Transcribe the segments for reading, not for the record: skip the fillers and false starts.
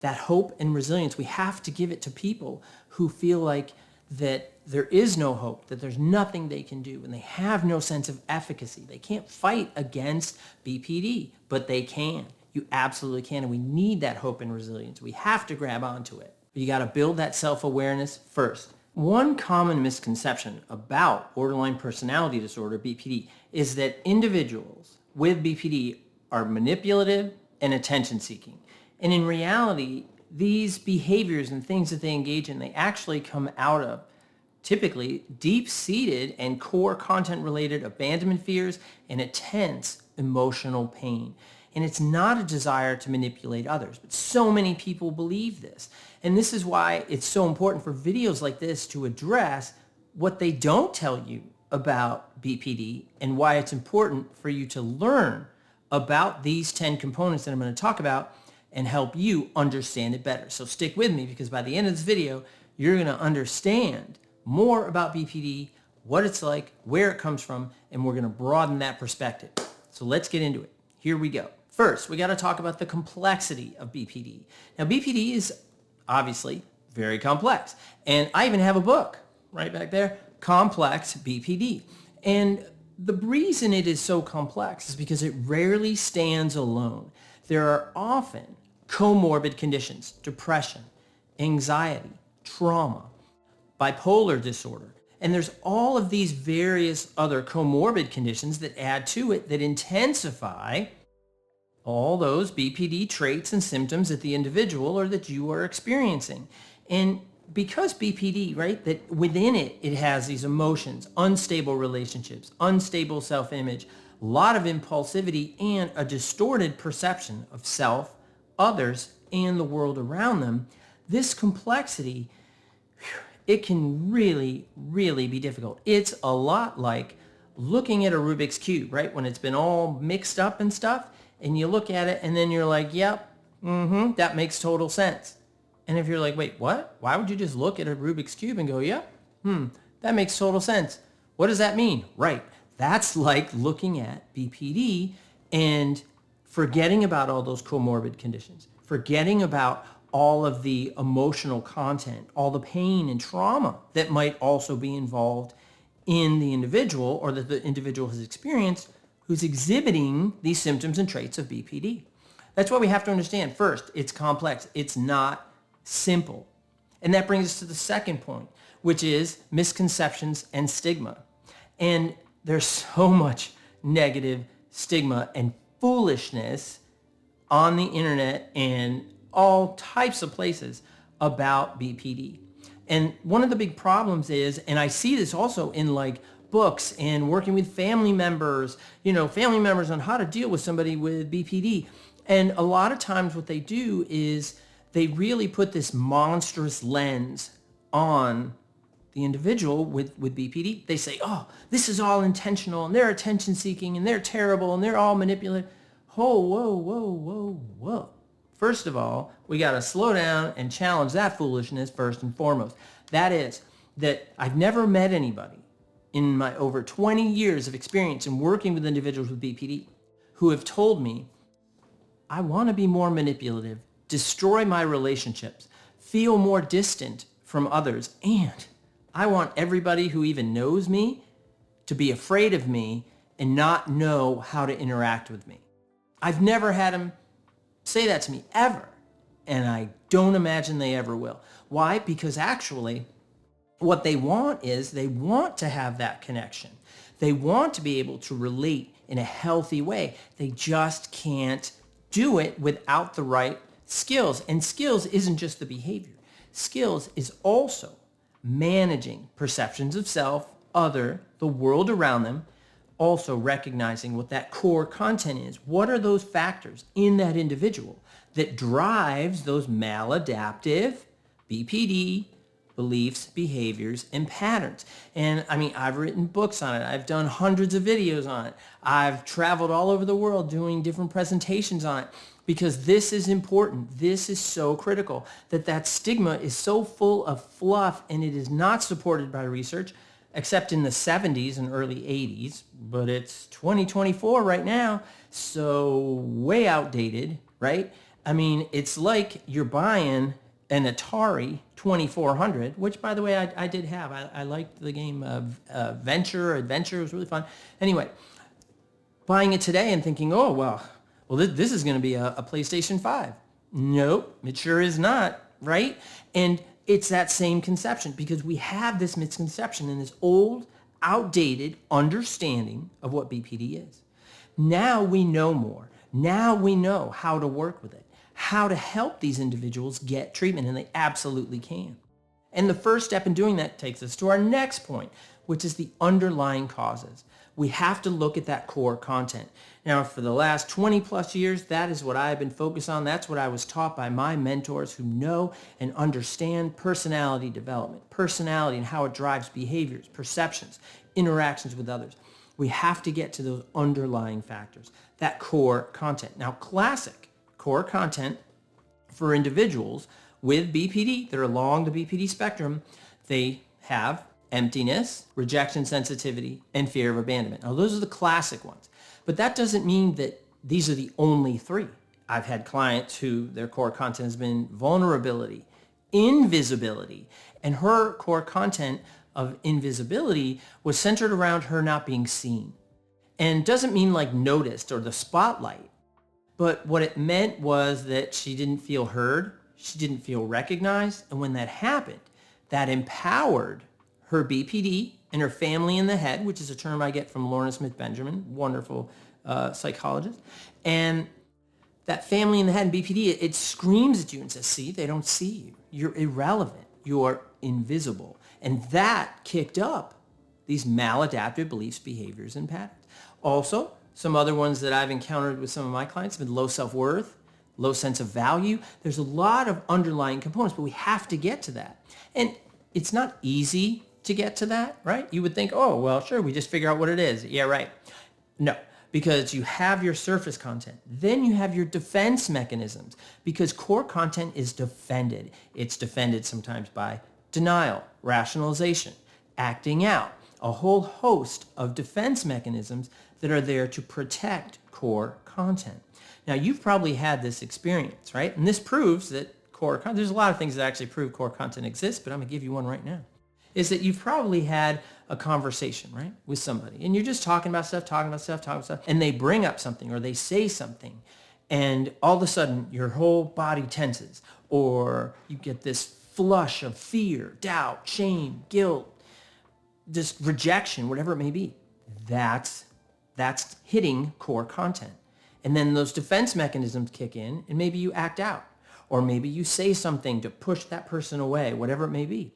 That hope and resilience, we have to give it to people who feel like that there is no hope, that there's nothing they can do, and they have no sense of efficacy. They can't fight against BPD, but they can. You absolutely can, and we need that hope and resilience. We have to grab onto it. But you got to build that self-awareness first. One common misconception about borderline personality disorder, BPD, is that individuals with BPD are manipulative and attention-seeking. And in reality, these behaviors and things that they engage in, they actually come out of typically deep-seated and core content-related abandonment fears and intense emotional pain. And it's not a desire to manipulate others, but so many people believe this. And this is why it's so important for videos like this to address what they don't tell you about BPD and why it's important for you to learn about these 10 components that I'm going to talk about and help you understand it better. So stick with me, because by the end of this video, you're going to understand more about BPD, what it's like, where it comes from, and we're going to broaden that perspective. So let's get into it. Here we go. First, we got to talk about the complexity of BPD. Now, BPD is obviously very complex, and I even have a book right back there, Complex BPD. And the reason it is so complex is because it rarely stands alone. There are often comorbid conditions, depression, anxiety, trauma, bipolar disorder, and there's all of these various other comorbid conditions that add to it that intensify all those BPD traits and symptoms that the individual or that you are experiencing. And because BPD, right, that within it, it has these emotions, unstable relationships, unstable self-image, a lot of impulsivity, and a distorted perception of self, others, and the world around them, this complexity, it can really, really be difficult. It's a lot like looking at a Rubik's Cube, right? When it's been all mixed up and stuff, and you look at it, and then you're like, yep, that makes total sense. And if you're like, wait, what? Why would you just look at a Rubik's Cube and go, yep, that makes total sense. What does that mean? Right. That's like looking at BPD and forgetting about all those comorbid conditions, forgetting about all of the emotional content, all the pain and trauma that might also be involved in the individual or that the individual has experienced who's exhibiting these symptoms and traits of BPD. That's what we have to understand. First, it's complex. It's not simple. And that brings us to the second point, which is misconceptions and stigma. And there's so much negative stigma and foolishness on the internet and all types of places about BPD. And one of the big problems is, and I see this also in like books and working with family members on how to deal with somebody with BPD. And a lot of times what they do is they really put this monstrous lens on the individual with BPD. They say, oh, this is all intentional, and they're attention seeking, and they're terrible, and they're all manipulative. Whoa. First of all, we got to slow down and challenge that foolishness first and foremost. That is that I've never met anybody in my over 20 years of experience in working with individuals with BPD who have told me, I want to be more manipulative, destroy my relationships, feel more distant from others, and I want everybody who even knows me to be afraid of me and not know how to interact with me. I've never had them say that to me ever, and I don't imagine they ever will. Why? Because actually, what they want is they want to have that connection. They want to be able to relate in a healthy way. They just can't do it without the right skills. And skills isn't just the behavior. Skills is also managing perceptions of self, other, the world around them, also recognizing what that core content is. What are those factors in that individual that drives those maladaptive BPD beliefs, behaviors, and patterns? And I mean, I've written books on it. I've done hundreds of videos on it. I've traveled all over the world doing different presentations on it, because this is important. This is so critical, that stigma is so full of fluff, and it is not supported by research, except in the 70s and early 80s, but it's 2024 right now, so way outdated, right? I mean, it's like you're buying an Atari 2400, which, by the way, I did have. I liked the game Adventure. It was really fun. Anyway, buying it today and thinking, oh, well, this is going to be a PlayStation 5. Nope, it sure is not, right? And it's that same conception because we have this misconception and this old, outdated understanding of what BPD is. Now we know more. Now we know how to work with it, how to help these individuals get treatment, and they absolutely can. And the first step in doing that takes us to our next point, which is the underlying causes. We have to look at that core content. Now, for the last 20 plus years, that is what I've been focused on. That's what I was taught by my mentors who know and understand personality development, personality and how it drives behaviors, perceptions, interactions with others. We have to get to those underlying factors, that core content. Now, classic core content for individuals with BPD that are along the BPD spectrum, they have emptiness, rejection sensitivity, and fear of abandonment. Now, those are the classic ones. But that doesn't mean that these are the only three. I've had clients who their core content has been vulnerability, invisibility, and her core content of invisibility was centered around her not being seen. And doesn't mean like noticed or the spotlight, but what it meant was that she didn't feel heard, she didn't feel recognized, and when that happened, that empowered her BPD and her family in the head, which is a term I get from Lorna Smith Benjamin, wonderful psychologist. And that family in the head and BPD, it screams at you and says, see, they don't see you. You're irrelevant. You're invisible. And that kicked up these maladaptive beliefs, behaviors, and patterns. Also, some other ones that I've encountered with some of my clients have been low self-worth, low sense of value. There's a lot of underlying components, but we have to get to that. And it's not easy to get to that, right? You would think, oh, well, sure, we just figure out what it is. Yeah, right. No, because you have your surface content. Then you have your defense mechanisms because core content is defended. It's defended sometimes by denial, rationalization, acting out, a whole host of defense mechanisms that are there to protect core content. Now, you've probably had this experience, right? And this proves that core content, there's a lot of things that actually prove core content exists, but I'm going to give you one right now. Is that you've probably had a conversation, right, with somebody, and you're just talking about stuff, and they bring up something or they say something, and all of a sudden your whole body tenses, or you get this flush of fear, doubt, shame, guilt, just rejection, whatever it may be. That's hitting core content. And then those defense mechanisms kick in, and maybe you act out, or maybe you say something to push that person away, whatever it may be.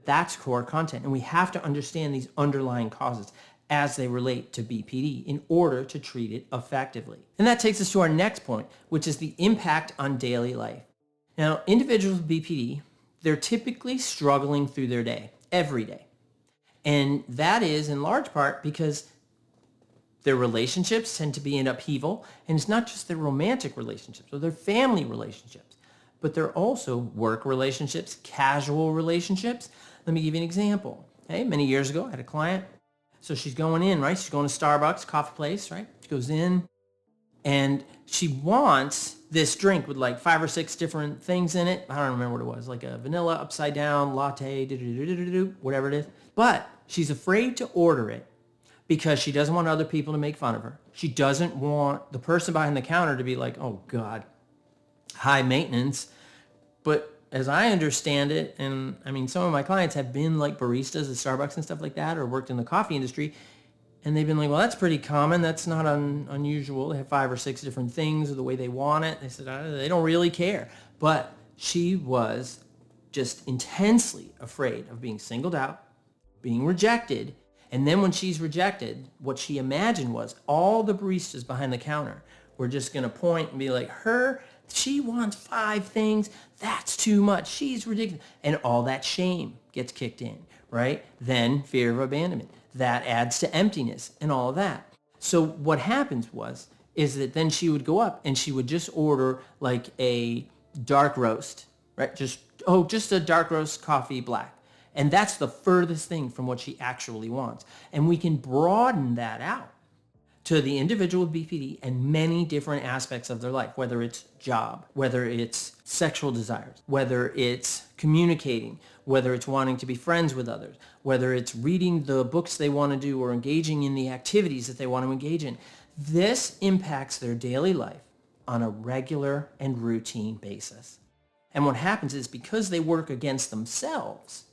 That's core content. And we have to understand these underlying causes as they relate to BPD in order to treat it effectively. And that takes us to our next point, which is the impact on daily life. Now, individuals with BPD, they're typically struggling through their day, every day. And that is in large part because their relationships tend to be in upheaval. And it's not just their romantic relationships or their family relationships, but they're also work relationships, casual relationships. Let me give you an example. Okay, many years ago, I had a client. So she's going in, right? She's going to Starbucks, coffee place, right? She goes in and she wants this drink with like 5 or 6 different things in it. I don't remember what it was, like a vanilla upside down latte, whatever it is. But she's afraid to order it because she doesn't want other people to make fun of her. She doesn't want the person behind the counter to be like, oh God, high maintenance. But as I understand it, and I mean, some of my clients have been like baristas at Starbucks and stuff like that, or worked in the coffee industry, and they've been like, well, that's pretty common. That's not unusual. They have 5 or 6 different things or the way they want it. They said, they don't really care. But she was just intensely afraid of being singled out, being rejected. And then when she's rejected, what she imagined was all the baristas behind the counter were just going to point and be like, she wants 5 things. That's too much. She's ridiculous. And all that shame gets kicked in, right? Then fear of abandonment. That adds to emptiness and all of that. So what happens is that then she would go up and she would just order like a dark roast, right? Just a dark roast coffee black. And that's the furthest thing from what she actually wants. And we can broaden that out to the individual with BPD and many different aspects of their life, whether it's job, whether it's sexual desires, whether it's communicating, whether it's wanting to be friends with others, whether it's reading the books they want to do or engaging in the activities that they want to engage in. This impacts their daily life on a regular and routine basis. And what happens is because they work against themselves,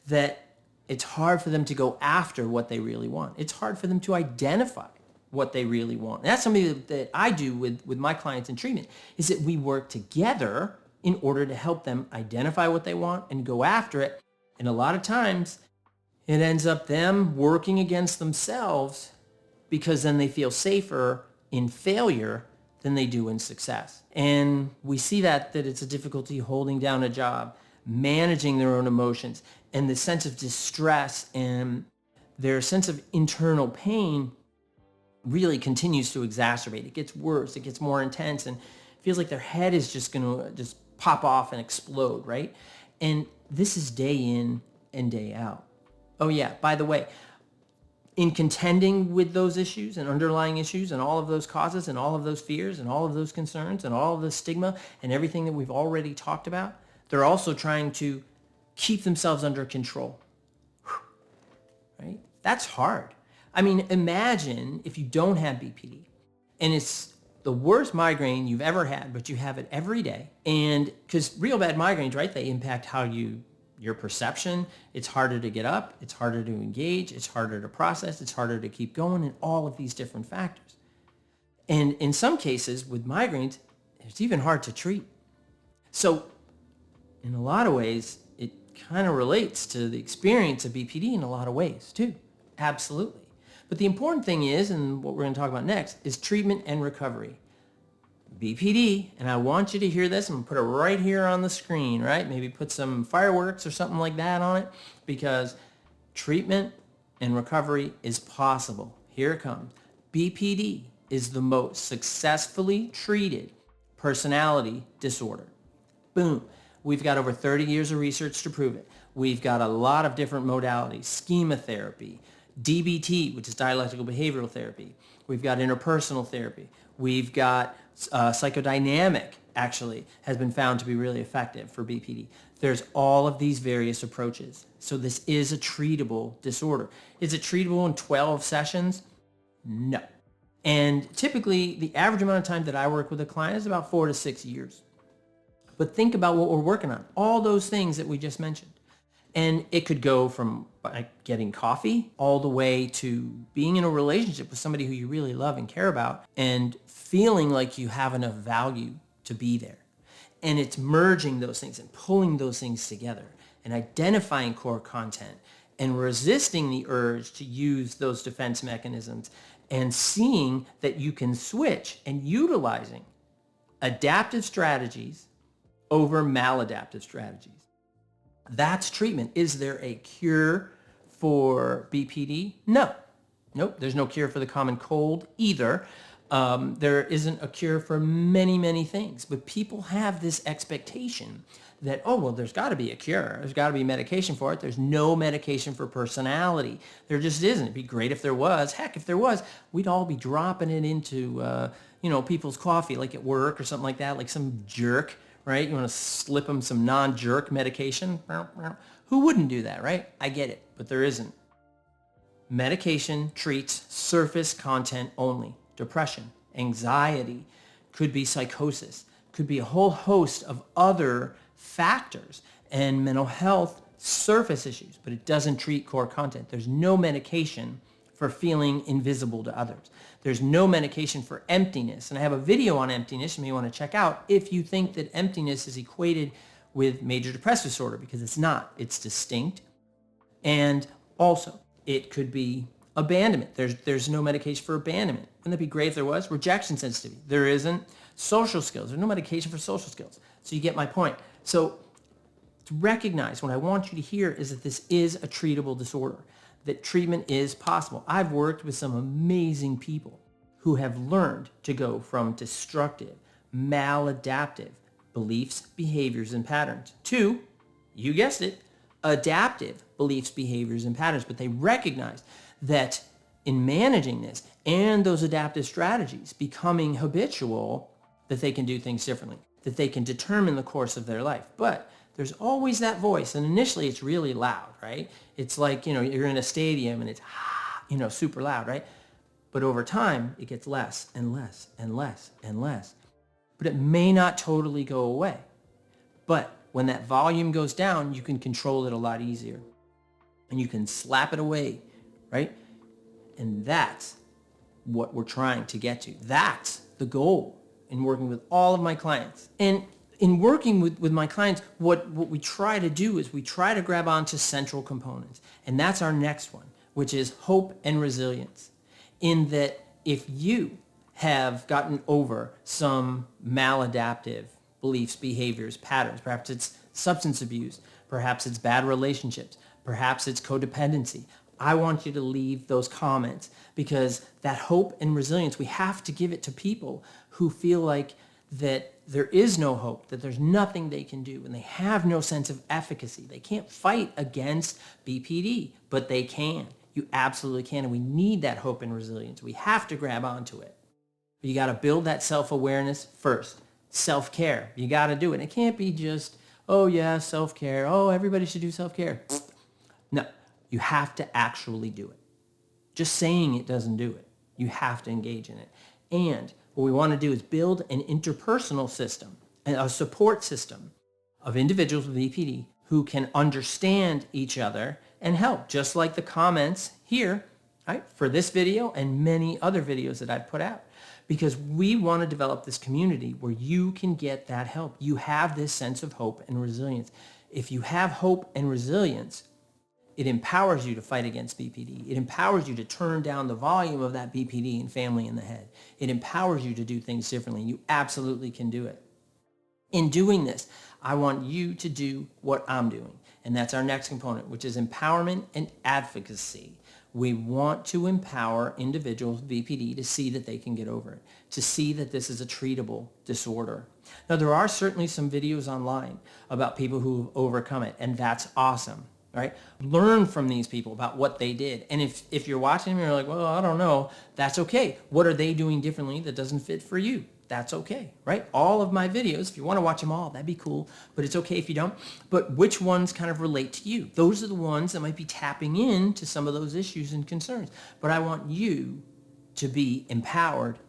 that it's hard for them to go after what they really want. It's hard for them to identify what they really want. And that's something that I do with my clients in treatment, is that we work together in order to help them identify what they want and go after it. And a lot of times it ends up them working against themselves, because then they feel safer in failure than they do in success. And we see that it's a difficulty holding down a job, managing their own emotions, and the sense of distress and their sense of internal pain really continues to exacerbate. It gets worse, it gets more intense, and it feels like their head is just going to just pop off and explode, right? And this is day in and day out. Oh yeah, by the way, in contending with those issues and underlying issues and all of those causes and all of those fears and all of those concerns and all of the stigma and everything that we've already talked about, they're also trying to keep themselves under control, right? That's hard. I mean, imagine if you don't have BPD and it's the worst migraine you've ever had, but you have it every day. And because real bad migraines, right, they impact your perception. It's harder to get up. It's harder to engage. It's harder to process. It's harder to keep going, and all of these different factors. And in some cases with migraines, it's even hard to treat. So in a lot of ways, it kind of relates to the experience of BPD in a lot of ways too. Absolutely. But the important thing is, and what we're going to talk about next, is treatment and recovery. BPD, and I want you to hear this, I'm going to put it right here on the screen, right? Maybe put some fireworks or something like that on it, because treatment and recovery is possible. Here it comes. BPD is the most successfully treated personality disorder. Boom. We've got over 30 years of research to prove it. We've got a lot of different modalities, schema therapy, DBT, which is dialectical behavioral therapy. We've got interpersonal therapy. We've got psychodynamic, actually, has been found to be really effective for BPD. There's all of these various approaches. So this is a treatable disorder. Is it treatable in 12 sessions? No. And typically, the average amount of time that I work with a client is about 4 to 6 years. But think about what we're working on. All those things that we just mentioned. And it could go from getting coffee all the way to being in a relationship with somebody who you really love and care about and feeling like you have enough value to be there. And it's merging those things and pulling those things together and identifying core content and resisting the urge to use those defense mechanisms and seeing that you can switch and utilizing adaptive strategies over maladaptive strategies. That's treatment. Is there a cure for BPD? No. Nope. There's no cure for the common cold either. There isn't a cure for many, many things. But people have this expectation that, oh, well, there's got to be a cure. There's got to be medication for it. There's no medication for personality. There just isn't. It'd be great if there was. Heck, if there was, we'd all be dropping it into, people's coffee, like at work or something like that, like some jerk. Right? You want to slip them some non-jerk medication? Who wouldn't do that, right? I get it, but there isn't. Medication treats surface content only. Depression, anxiety, could be psychosis, could be a whole host of other factors and mental health surface issues, but it doesn't treat core content. There's no medication for feeling invisible to others. There's no medication for emptiness. And I have a video on emptiness you may want to check out if you think that emptiness is equated with major depressive disorder, because it's not. It's distinct. And also, it could be abandonment. There's no medication for abandonment. Wouldn't that be great if there was? Rejection sensitivity. There isn't. Social skills. There's no medication for social skills. So you get my point. So to recognize, what I want you to hear is that this is a treatable disorder, that treatment is possible. I've worked with some amazing people who have learned to go from destructive, maladaptive beliefs, behaviors, and patterns to, you guessed it, adaptive beliefs, behaviors, and patterns. But they recognize that in managing this and those adaptive strategies becoming habitual, that they can do things differently, that they can determine the course of their life. But there's always that voice, and initially it's really loud, right? It's like, you're in a stadium and it's, super loud, right? But over time, it gets less and less and less and less. But it may not totally go away. But when that volume goes down, you can control it a lot easier. And you can slap it away, right? And that's what we're trying to get to. That's the goal in working with all of my clients. And in working with my clients, what we try to do is we try to grab onto central components. And that's our next one, which is hope and resilience. In that if you have gotten over some maladaptive beliefs, behaviors, patterns, perhaps it's substance abuse, perhaps it's bad relationships, perhaps it's codependency, I want you to leave those comments, because that hope and resilience, we have to give it to people who feel like that there is no hope, that there's nothing they can do, and they have no sense of efficacy. They can't fight against BPD, but they can. You absolutely can, and we need that hope and resilience. We have to grab onto it. But you got to build that self-awareness first. Self-care, you got to do it. It can't be just, oh yeah, self-care. Oh, everybody should do self-care. No, you have to actually do it. Just saying it doesn't do it. You have to engage in it. And what we want to do is build an interpersonal system, a support system of individuals with BPD who can understand each other and help, just like the comments here, right, for this video and many other videos that I've put out. Because we want to develop this community where you can get that help. You have this sense of hope and resilience. If you have hope and resilience, it empowers you to fight against BPD. It empowers you to turn down the volume of that BPD and family in the head. It empowers you to do things differently. You absolutely can do it. In doing this, I want you to do what I'm doing. And that's our next component, which is empowerment and advocacy. We want to empower individuals with BPD to see that they can get over it, to see that this is a treatable disorder. Now, there are certainly some videos online about people who've overcome it, and that's awesome, right? Learn from these people about what they did. And if you're watching them and you're like, well, I don't know, that's okay. What are they doing differently that doesn't fit for you? That's okay, right? All of my videos, if you want to watch them all, that'd be cool, but it's okay if you don't. But which ones kind of relate to you? Those are the ones that might be tapping into some of those issues and concerns. But I want you to be empowered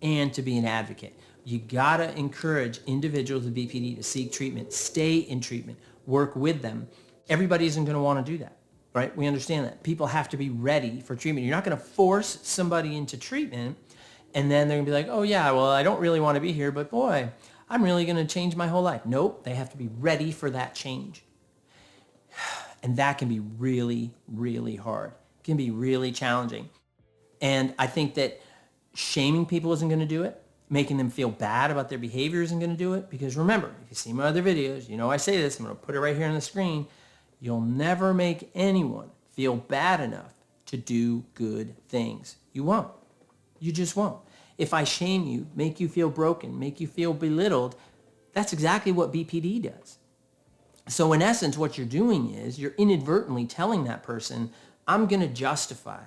and to be an advocate. You gotta encourage individuals with BPD to seek treatment, stay in treatment, work with them. Everybody isn't gonna wanna do that, right? We understand that. People have to be ready for treatment. You're not gonna force somebody into treatment and then they're going to be like, oh yeah, well, I don't really want to be here, but boy, I'm really going to change my whole life. Nope, they have to be ready for that change. And that can be really, really hard. It can be really challenging. And I think that shaming people isn't going to do it. Making them feel bad about their behavior isn't going to do it. Because remember, if you see my other videos, you know I say this, I'm going to put it right here on the screen. You'll never make anyone feel bad enough to do good things. You won't. You just won't. If I shame you, make you feel broken, make you feel belittled, that's exactly what BPD does. So in essence, what you're doing is you're inadvertently telling that person, I'm going to justify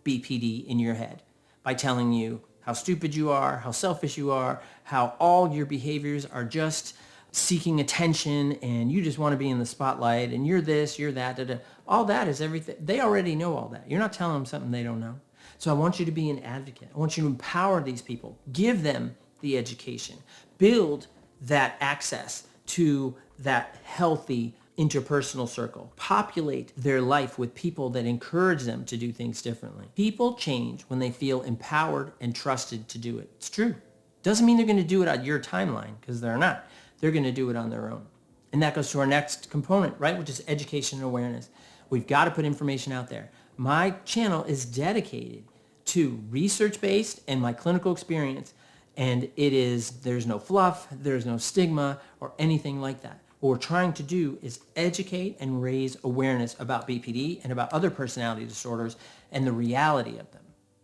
BPD in your head by telling you how stupid you are, how selfish you are, how all your behaviors are just seeking attention and you just want to be in the spotlight and you're this, you're that, da, da. All that is everything. They already know all that. You're not telling them something they don't know. So I want you to be an advocate. I want you to empower these people. Give them the education. Build that access to that healthy interpersonal circle. Populate their life with people that encourage them to do things differently. People change when they feel empowered and trusted to do it. It's true. Doesn't mean they're going to do it on your timeline, because they're not. They're going to do it on their own. And that goes to our next component, right, which is education and awareness. We've got to put information out there. My channel is dedicated to research-based and my clinical experience, and there's no fluff, there's no stigma or anything like that. What we're trying to do is educate and raise awareness about BPD and about other personality disorders and the reality of them.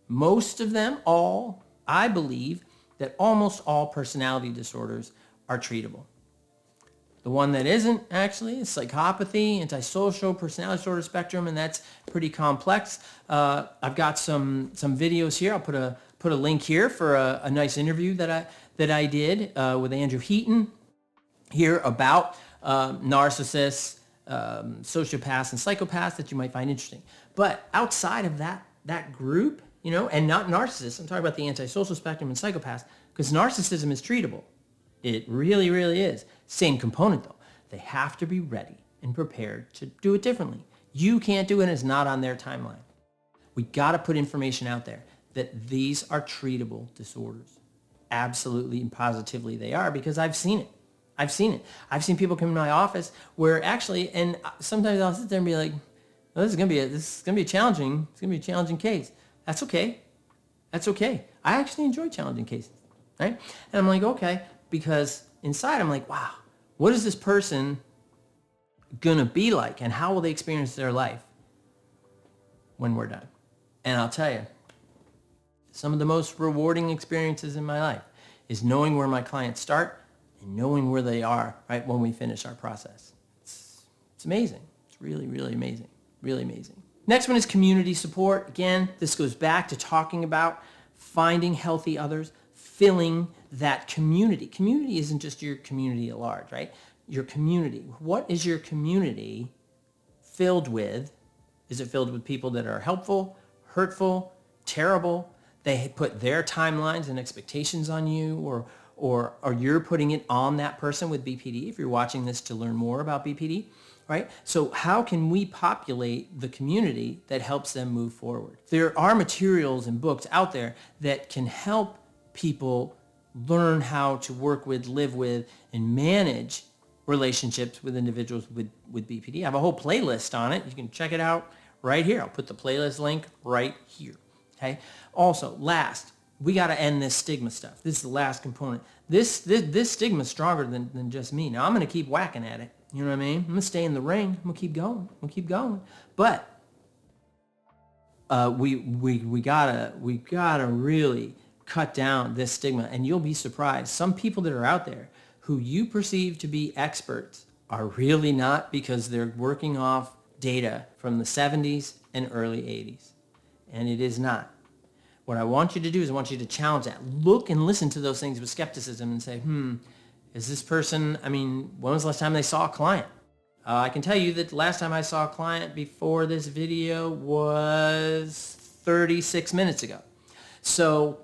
Most of them, I believe that almost all personality disorders are treatable. The one that isn't actually is psychopathy, antisocial, personality disorder spectrum, and that's pretty complex. I've got some videos here. I'll put a link here for a nice interview that I did with Andrew Heaton here about narcissists, sociopaths, and psychopaths that you might find interesting. But outside of that group, and not narcissists, I'm talking about the antisocial spectrum and psychopaths, because narcissism is treatable. It really, really is. Same component though. They have to be ready and prepared to do it differently. You can't do it, it's not on their timeline. We got to put information out there that these are treatable disorders. Absolutely and positively they are, because I've seen it. I've seen people come to my office where actually, and sometimes I'll sit there and be like, well, this is gonna be a challenging case. That's okay. I actually enjoy challenging cases, right? And I'm like, okay, because inside I'm like, wow, what is this person gonna be like, and how will they experience their life when we're done? And I'll tell you, some of the most rewarding experiences in my life is knowing where my clients start and knowing where they are right when we finish our process. It's amazing. It's really, really amazing. Really amazing. Next one is community support. Again, this goes back to talking about finding healthy others, filling that community. Community isn't just your community at large, right? Your community. What is your community filled with? Is it filled with people that are helpful, hurtful, terrible? They put their timelines and expectations on you, or you're putting it on that person with BPD if you're watching this to learn more about BPD, right? So how can we populate the community that helps them move forward? There are materials and books out there that can help people learn how to work with, live with, and manage relationships with individuals with BPD. I have a whole playlist on it. You can check it out right here. I'll put the playlist link right here. Okay. Also, last, we got to end this stigma stuff. This is the last component. This stigma is stronger than just me. Now I'm going to keep whacking at it. You know what I mean? I'm going to stay in the ring. I'm going to keep going. But we gotta really cut down this stigma, and you'll be surprised. Some people that are out there who you perceive to be experts are really not, because they're working off data from the 70s and early 80s. And it is not. What I want you to do is I want you to challenge that. Look and listen to those things with skepticism and say, is this person, when was the last time they saw a client? I can tell you that the last time I saw a client before this video was 36 minutes ago. So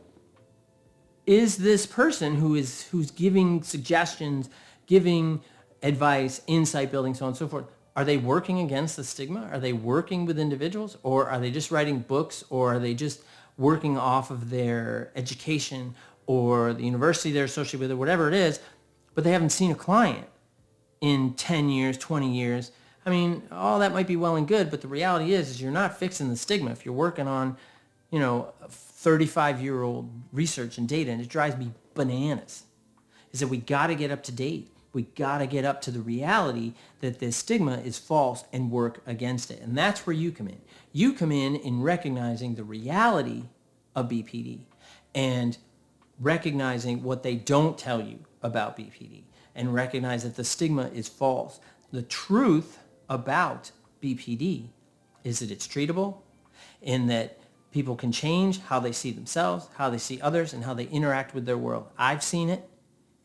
is this person who's giving suggestions, giving advice, insight building, so on and so forth, are they working against the stigma? Are they working with individuals? Or are they just writing books? Or are they just working off of their education or the university they're associated with, or whatever it is, but they haven't seen a client in 10 years, 20 years? All that might be well and good, but the reality is you're not fixing the stigma if you're working on, 35-year-old research and data, and it drives me bananas, is that we got to get up to date. We got to get up to the reality that this stigma is false and work against it. And that's where you come in. You come in recognizing the reality of BPD and recognizing what they don't tell you about BPD, and recognize that the stigma is false. The truth about BPD is that it's treatable, and that people can change how they see themselves, how they see others, and how they interact with their world. I've seen it,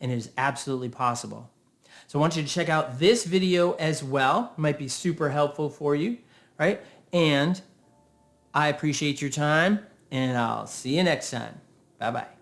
and it is absolutely possible. So I want you to check out this video as well. It might be super helpful for you, right? And I appreciate your time, and I'll see you next time. Bye-bye.